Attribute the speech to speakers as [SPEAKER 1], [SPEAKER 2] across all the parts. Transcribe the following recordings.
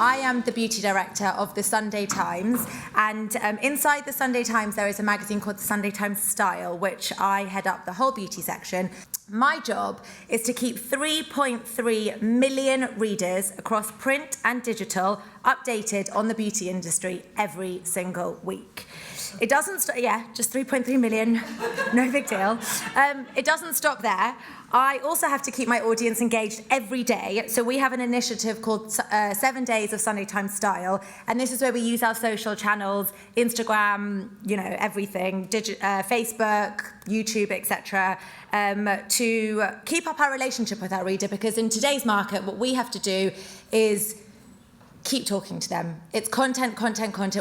[SPEAKER 1] I am the beauty director of the Sunday Times, and inside the Sunday Times there is a magazine called the Sunday Times Style, which I head up the whole beauty section. My job is to keep 3.3 million readers across print and digital updated on the beauty industry every single week. It doesn't stop, just 3.3 million, no big deal. It doesn't stop there. I also have to keep my audience engaged every day. So we have an initiative called 7 Days of Sunday Times Style. And this is where we use our social channels, Instagram, everything, Facebook, YouTube, etc., to keep up our relationship with our reader. Because in today's market, what we have to do is keep talking to them. It's content.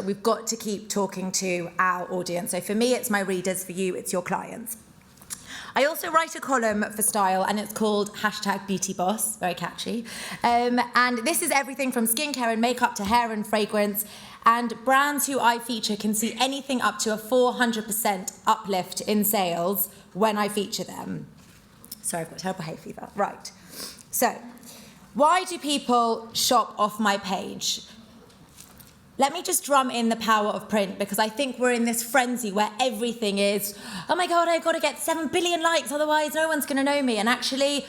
[SPEAKER 1] We've got to keep talking to our audience. So for me, it's my readers. For you, it's your clients. I also write a column for Style, and it's called #BeautyBoss, very catchy. And this is everything from skincare and makeup to hair and fragrance. And brands who I feature can see anything up to a 400% uplift in sales when I feature them. Sorry, I've got terrible hay fever. Right. So, why do people shop off my page? Let me just drum in the power of print, because I think we're in this frenzy where everything is, oh my God, I've got to get 7 billion likes, otherwise no one's going to know me. And actually,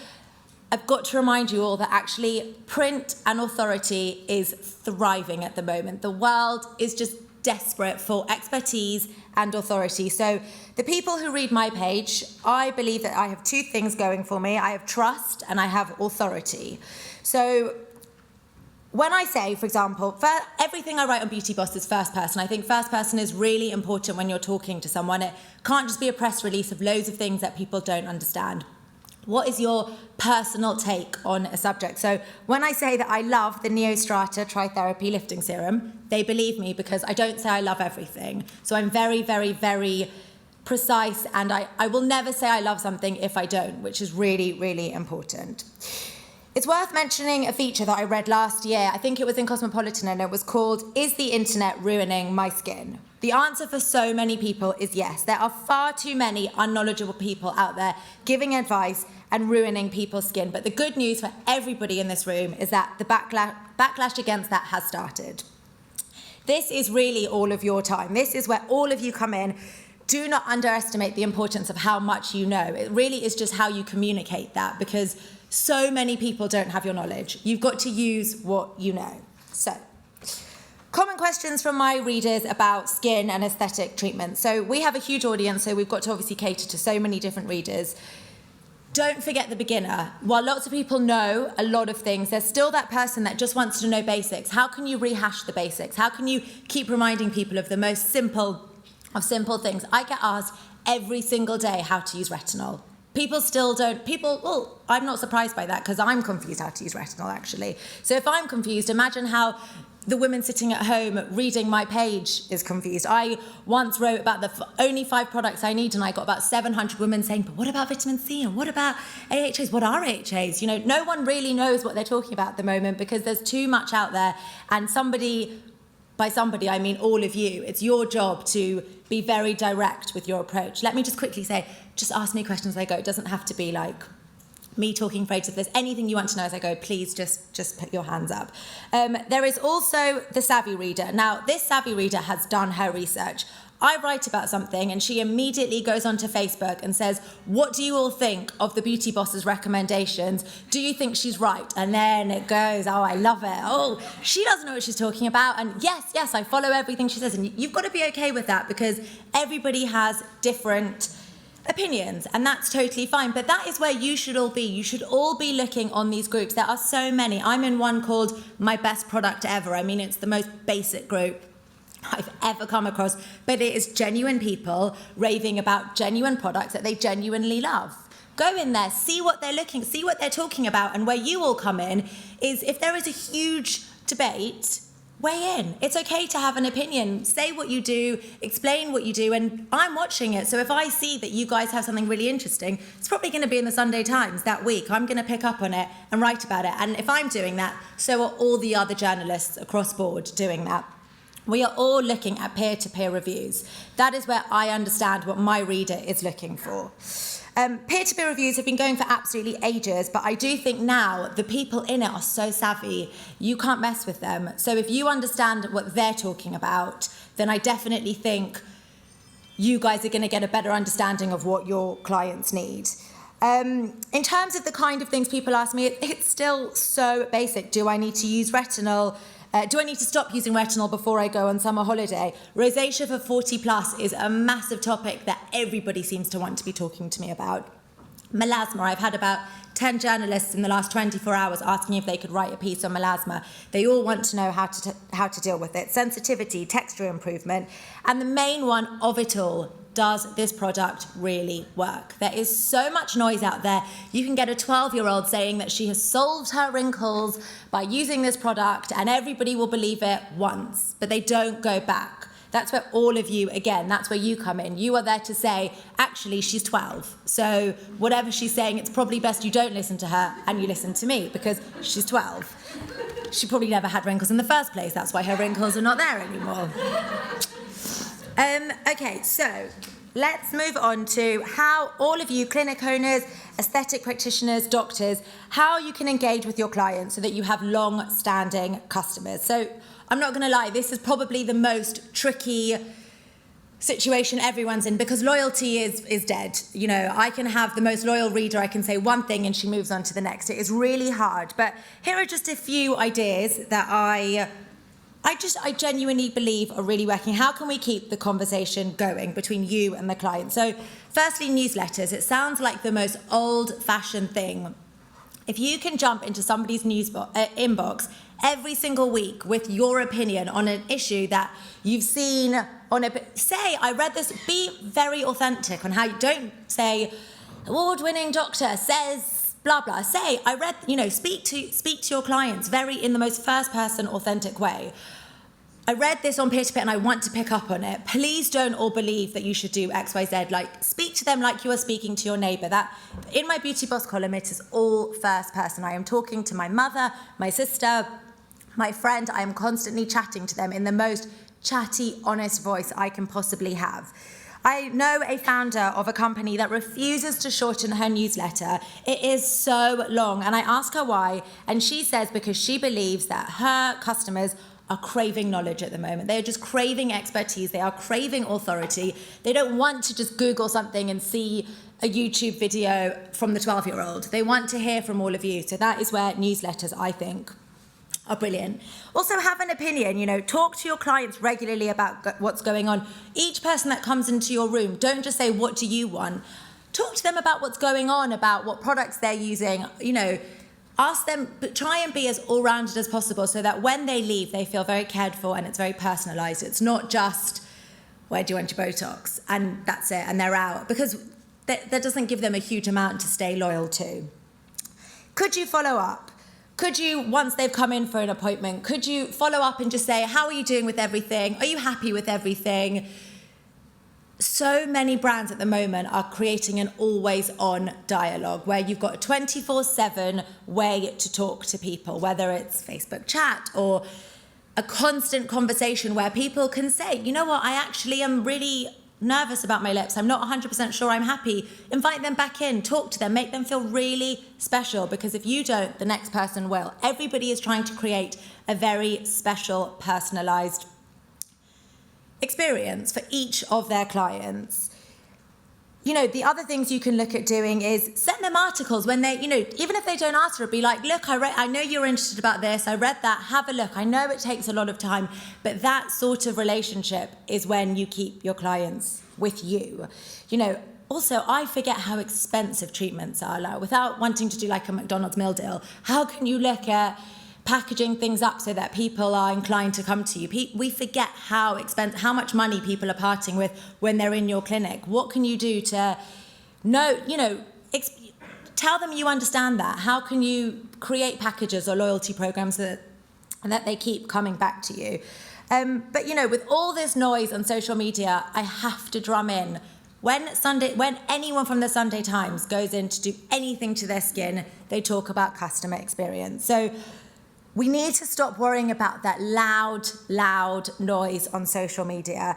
[SPEAKER 1] I've got to remind you all that actually print and authority is thriving at the moment. The world is just desperate for expertise and authority. So the people who read my page, I believe that I have two things going for me. I have trust and I have authority. So when I say, for example, everything I write on Beauty Boss is first person. I think first person is really important when you're talking to someone. It can't just be a press release of loads of things that people don't understand. What is your personal take on a subject? So when I say that I love the Neostrata Tritherapy Lifting Serum, they believe me because I don't say I love everything. So I'm very, very, very precise, and I will never say I love something if I don't, which is really, really important. It's worth mentioning a feature that I read last year. I think it was in Cosmopolitan, and it was called, "Is the Internet Ruining My Skin?" The answer for so many people is yes. There are far too many unknowledgeable people out there giving advice and ruining people's skin. But the good news for everybody in this room is that the backlash against that has started. This is really all of your time. This is where all of you come in. Do not underestimate the importance of how much you know. It really is just how you communicate that, because so many people don't have your knowledge. You've got to use what you know. So, common questions from my readers about skin and aesthetic treatment. So we have a huge audience, so we've got to obviously cater to so many different readers. Don't forget the beginner. While lots of people know a lot of things, there's still that person that just wants to know basics. How can you rehash the basics? How can you keep reminding people of the most simple of simple things? I get asked every single day how to use retinol. People still don't, well, I'm not surprised by that, because I'm confused how to use retinol, actually. So if I'm confused, imagine how the women sitting at home reading my page is confused. I once wrote about the only 5 products I need, and I got about 700 women saying, but what about vitamin C, and what about AHAs? What are AHAs? No one really knows what they're talking about at the moment, because there's too much out there, and by somebody, I mean all of you. It's your job to be very direct with your approach. Let me just quickly say, just ask me questions as I go. It doesn't have to be like me talking for ages. If there's anything you want to know as I go, please just put your hands up. There is also the savvy reader. Now, this savvy reader has done her research. I write about something and she immediately goes onto Facebook and says, what do you all think of the Beauty Boss's recommendations? Do you think she's right? And then it goes, oh, I love it. Oh, she doesn't know what she's talking about. And yes, I follow everything she says. And you've got to be okay with that, because everybody has different opinions, and that's totally fine. But that is where you should all be. You should all be looking on these groups. There are so many. I'm in one called My Best Product Ever. I mean, it's the most basic group I've ever come across, but it is genuine people raving about genuine products that they genuinely love. Go in there, see what they're talking about, and where you all come in is if there is a huge debate, weigh in. It's okay to have an opinion. Say what you do, explain what you do, and I'm watching it. So if I see that you guys have something really interesting, it's probably going to be in the Sunday Times that week. I'm going to pick up on it and write about it. And if I'm doing that, so are all the other journalists across board doing that. We are all looking at peer-to-peer reviews. That is where I understand what my reader is looking for. Peer-to-peer reviews have been going for absolutely ages, but I do think now the people in it are so savvy, you can't mess with them. So if you understand what they're talking about, then I definitely think you guys are going to get a better understanding of what your clients need. In terms of the kind of things people ask me, it's still so basic. Do I need to use retinol? Do I need to stop using retinol before I go on summer holiday? Rosacea for 40 plus is a massive topic that everybody seems to want to be talking to me about. Melasma, I've had about 10 journalists in the last 24 hours asking if they could write a piece on melasma. They all want to know how to deal with it. Sensitivity, texture improvement, and the main one of it all, does this product really work? There is so much noise out there. You can get a 12-year-old saying that she has solved her wrinkles by using this product and everybody will believe it once, but they don't go back. That's where all of you, again, that's where you come in. You are there to say, actually, she's 12. So whatever she's saying, it's probably best you don't listen to her and you listen to me because she's 12. She probably never had wrinkles in the first place. That's why her wrinkles are not there anymore. Okay, so let's move on to how all of you clinic owners, aesthetic practitioners, doctors, how you can engage with your clients so that you have long-standing customers. So I'm not going to lie, this is probably the most tricky situation everyone's in because loyalty is dead. You know, I can have the most loyal reader, I can say one thing and she moves on to the next. It is really hard. But here are just a few ideas that I genuinely believe are really working. How can we keep the conversation going between you and the client? So firstly, newsletters. It sounds like the most old-fashioned thing. If you can jump into somebody's inbox every single week with your opinion on an issue that you've seen on say, I read this, be very authentic on how you don't say, award-winning doctor says, blah, blah. Say, I read, speak to your clients in the most first-person authentic way. I read this on peer-to-peer and I want to pick up on it. Please don't all believe that you should do X, Y, Z. Like, speak to them like you are speaking to your neighbour. That in my Beauty Boss column, it is all first person. I am talking to my mother, my sister, my friend. I am constantly chatting to them in the most chatty, honest voice I can possibly have. I know a founder of a company that refuses to shorten her newsletter. It is so long, and I ask her why, and she says because she believes that her customers are craving knowledge at the moment. They are just craving expertise. They are craving authority. They don't want to just Google something and see a YouTube video from the 12-year-old. They want to hear from all of you. So that is where newsletters, I think, are brilliant. Also, have an opinion, talk to your clients regularly about what's going on. Each person that comes into your room, don't just say, what do you want? Talk to them about what's going on, about what products they're using, ask them, but try and be as all-rounded as possible so that when they leave, they feel very cared for and it's very personalised. It's not just, where do you want your Botox? And that's it, and they're out. Because that doesn't give them a huge amount to stay loyal to. Could you follow up? Could you, once they've come in for an appointment, could you follow up and just say, how are you doing with everything? Are you happy with everything? So many brands at the moment are creating an always-on dialogue where you've got a 24/7 way to talk to people, whether it's Facebook chat or a constant conversation where people can say, you know what, I actually am really nervous about my lips. I'm not 100% sure I'm happy. Invite them back in, talk to them, make them feel really special, because if you don't, the next person will. Everybody is trying to create a very special, personalised experience for each of their clients. The other things you can look at doing is send them articles when they, even if they don't answer it, be like, look, I know you're interested about this. I read that. Have a look. I know it takes a lot of time, but that sort of relationship is when you keep your clients with you. Also, I forget how expensive treatments are. Like, without wanting to do like a McDonald's meal deal, how can you look at packaging things up so that people are inclined to come to you? We forget how much money people are parting with when they're in your clinic. What can you do to tell them you understand that? How can you create packages or loyalty programs that they keep coming back to you? But with all this noise on social media, I have to drum in. When anyone from the Sunday Times goes in to do anything to their skin, they talk about customer experience. So we need to stop worrying about that loud noise on social media.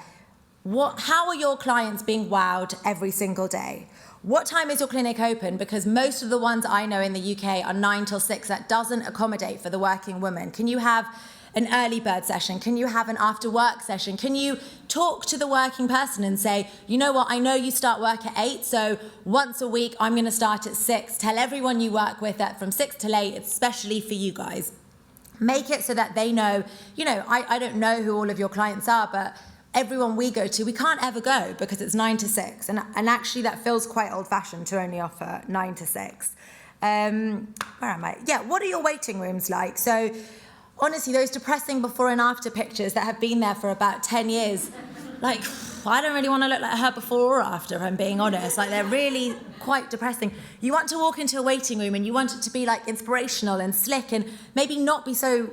[SPEAKER 1] How are your clients being wowed every single day? what time is your clinic open? Because most of the ones I know in the UK are 9 till 6. That doesn't accommodate for the working woman. Can you have an early bird session? Can you have an after work session? Can you talk to the working person and say, you know what, I know you start work at 8, so once a week I'm going to start at 6. Tell everyone you work with that from 6 till 8, it's especially for you guys. Make it so that they know, I don't know who all of your clients are, but everyone we go to, we can't ever go because it's 9 to 6. And actually that feels quite old-fashioned to only offer 9 to 6. Where am I? Yeah, what are your waiting rooms like? So honestly, those depressing before and after pictures that have been there for about 10 years, like, I don't really want to look like her before or after, if I'm being honest. Like, they're really quite depressing. You want to walk into a waiting room and you want it to be, like, inspirational and slick and maybe not be so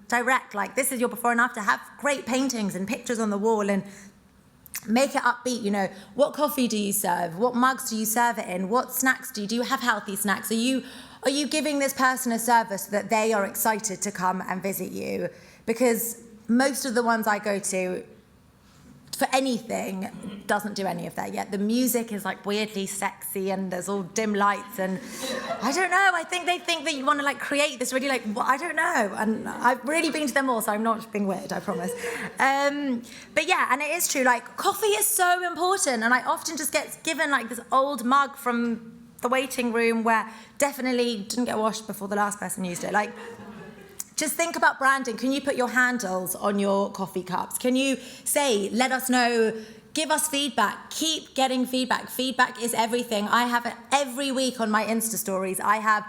[SPEAKER 1] direct, like, this is your before and after. Have great paintings and pictures on the wall and make it upbeat. What coffee do you serve? What mugs do you serve it in? What snacks do you? Do you have healthy snacks? Are you giving this person a service so that they are excited to come and visit you? Because most of the ones I go to for anything doesn't do any of that yet. The music is like weirdly sexy and there's all dim lights and I don't know, I think they think that you want to like create this really like, well, I don't know. And I've really been to them all, so I'm not being weird, I promise. But yeah, and it is true, like coffee is so important and I often just get given like this old mug from the waiting room where definitely didn't get washed before the last person used it. Like, just think about branding. Can you put your handles on your coffee cups? Can you say, let us know, give us feedback, keep getting feedback. Feedback is everything. I have it every week on my Insta stories. I have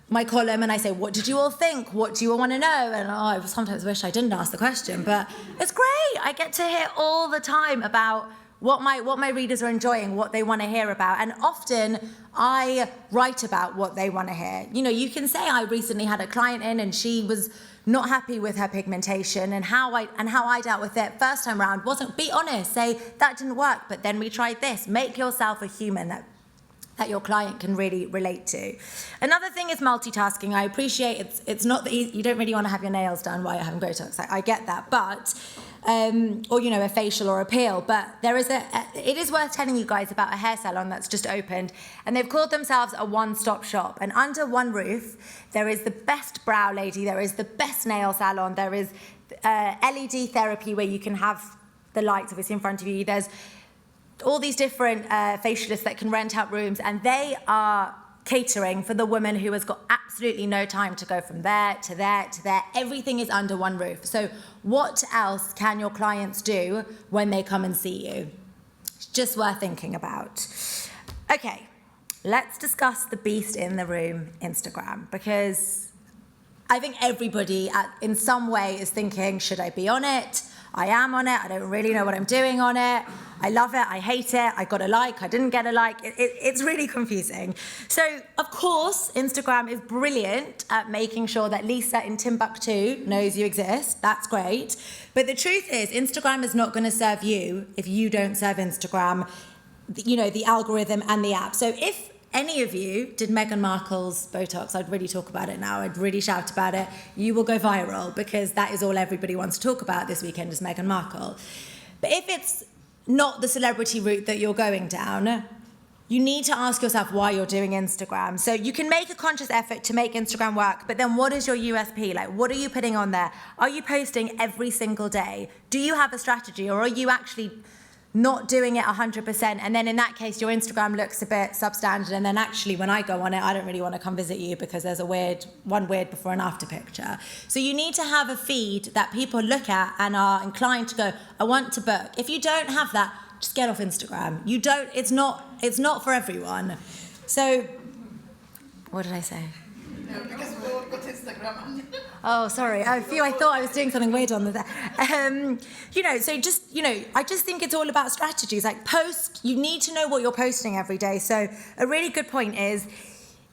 [SPEAKER 1] my column and I say, what did you all think? What do you all want to know? And I sometimes wish I didn't ask the question, but it's great. I get to hear all the time about what my readers are enjoying, what they want to hear about. And often I write about what they want to hear. You can say I recently had a client in and she was not happy with her pigmentation and how I dealt with it first time around wasn't, be honest, say that didn't work, but then we tried this. Make yourself a human that your client can really relate to. Another thing is multitasking. I appreciate it's not that you don't really want to have your nails done while you're having Botox. I get that, but or a facial or a peel, but it is worth telling you guys about a hair salon that's just opened, and they've called themselves a one-stop shop, and under one roof there is the best brow lady, there is the best nail salon, there is LED therapy where you can have the lights obviously in front of you, there's all these different facialists that can rent out rooms, and they are catering for the woman who has got absolutely no time to go from there to there to there. Everything is under one roof. So what else can your clients do when they come and see you? It's just worth thinking about. Okay, let's discuss the beast in the room, Instagram, because I think everybody in some way is thinking, should I be on it? I am on it. I don't really know what I'm doing on it. I love it. I hate it. I got a like. I didn't get a like. It's really confusing. So, of course, Instagram is brilliant at making sure that Lisa in Timbuktu knows you exist. That's great. But the truth is, Instagram is not going to serve you if you don't serve Instagram, the algorithm and the app. So if any of you did Meghan Markle's Botox, I'd really talk about it now. I'd really shout about it. You will go viral because that is all everybody wants to talk about this weekend is Meghan Markle. But if it's not the celebrity route that you're going down, you need to ask yourself why you're doing Instagram. So you can make a conscious effort to make Instagram work, but then what is your USP? Like, what are you putting on there? Are you posting every single day? Do you have a strategy, or are you actually not doing it 100%, and then in that case your Instagram looks a bit substandard, and then actually when I go on it I don't really want to come visit you because there's one weird before and after picture. So you need to have a feed that people look at and are inclined to go, I want to book. If you don't have that, just get off Instagram. It's not for everyone. So what did I say?
[SPEAKER 2] No, because we all got Instagram.
[SPEAKER 1] Oh, sorry. Oh, phew, I thought I was doing something weird on there. I just think it's all about strategies. Like you need to know what you're posting every day. So a really good point is,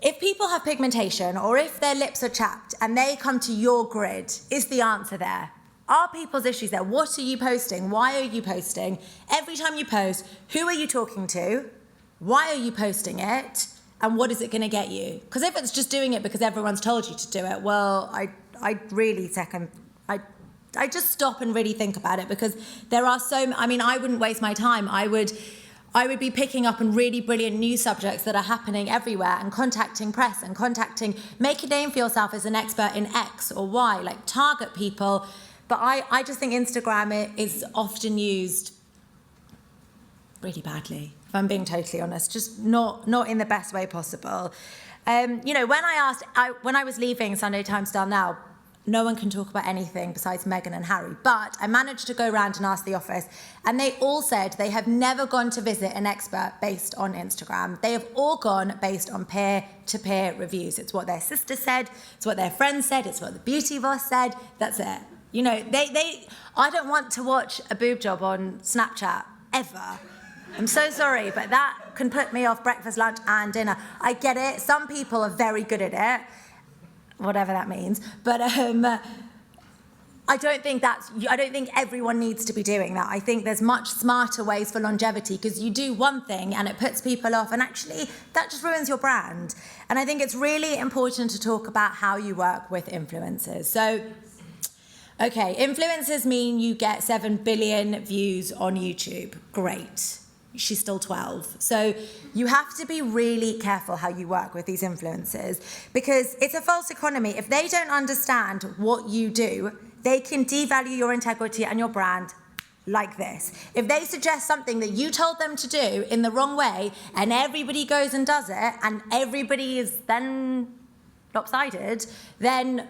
[SPEAKER 1] if people have pigmentation or if their lips are chapped and they come to your grid, is the answer there? Are people's issues there? What are you posting? Why are you posting? Every time you post, who are you talking to? Why are you posting it? And what is it going to get you? Because if it's just doing it because everyone's told you to do it, well, I just stop and really think about it, because there are I wouldn't waste my time. I would be picking up on really brilliant news subjects that are happening everywhere and contacting press and make a name for yourself as an expert in X or Y, like target people. But I just think Instagram is often used really badly, if I'm being totally honest, just not in the best way possible. You know, when I was leaving Sunday Times Style Now, no one can talk about anything besides Meghan and Harry. But I managed to go around and ask the office, and they all said they have never gone to visit an expert based on Instagram. They have all gone based on peer-to-peer reviews. It's what their sister said, it's what their friend said, it's what the beauty boss said. That's it. You know, I don't want to watch a boob job on Snapchat, ever. I'm so sorry, but that can put me off breakfast, lunch, and dinner. I get it. Some people are very good at it, whatever that means. But I don't think everyone needs to be doing that. I think there's much smarter ways for longevity, because you do one thing and it puts people off, and actually that just ruins your brand. And I think it's really important to talk about how you work with influencers. So, okay, influencers mean you get 7 billion views on YouTube. Great. She's still 12. So you have to be really careful how you work with these influencers, because it's a false economy. If they don't understand what you do, they can devalue your integrity and your brand like this. If they suggest something that you told them to do in the wrong way and everybody goes and does it and everybody is then lopsided, then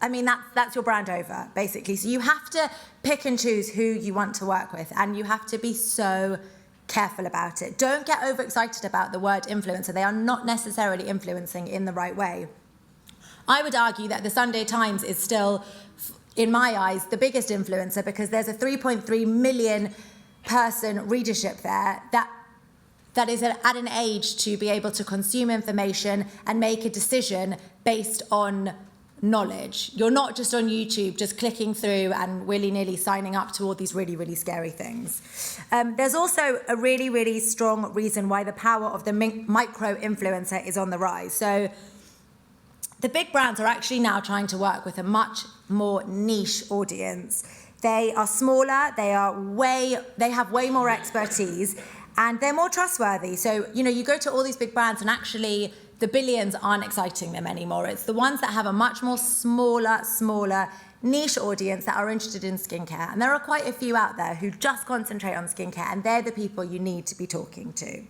[SPEAKER 1] I mean, that's your brand over, basically. So you have to pick and choose who you want to work with, and you have to be so careful about it. Don't get overexcited about the word influencer. They are not necessarily influencing in the right way. I would argue that the Sunday Times is still, in my eyes, the biggest influencer, because there's a 3.3 million person readership there that is at an age to be able to consume information and make a decision based on knowledge. You're not just on YouTube just clicking through and willy-nilly signing up to all these really, really scary things. There's also a really, really strong reason why the power of the micro-influencer is on the rise. So the big brands are actually now trying to work with a much more niche audience. They are smaller, they have way more expertise, and they're more trustworthy. So, you know, you go to all these big brands and actually the billions aren't exciting them anymore. It's the ones that have a much more smaller niche audience that are interested in skincare. And there are quite a few out there who just concentrate on skincare, and they're the people you need to be talking to.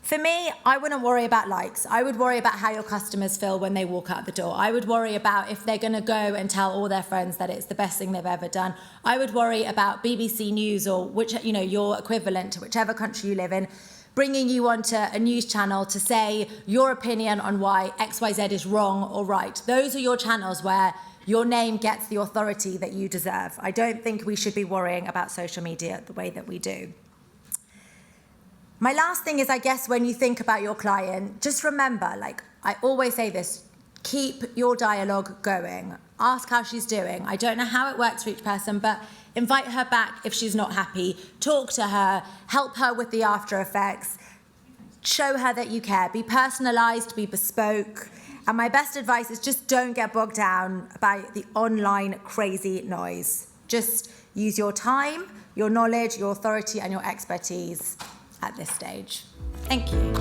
[SPEAKER 1] For me, I wouldn't worry about likes. I would worry about how your customers feel when they walk out the door. I would worry about if they're going to go and tell all their friends that it's the best thing they've ever done. I would worry about BBC News or your equivalent to whichever country you live in, bringing you onto a news channel to say your opinion on why XYZ is wrong or right. Those are your channels where your name gets the authority that you deserve. I don't think we should be worrying about social media the way that we do. My last thing is, I guess, when you think about your client, just remember, like I always say this, keep your dialogue going. Ask how she's doing. I don't know how it works for each person, but invite her back if she's not happy. Talk to her. Help her with the after effects. Show her that you care. Be personalised, be bespoke. And my best advice is just don't get bogged down by the online crazy noise. Just use your time, your knowledge, your authority, and your expertise at this stage. Thank you.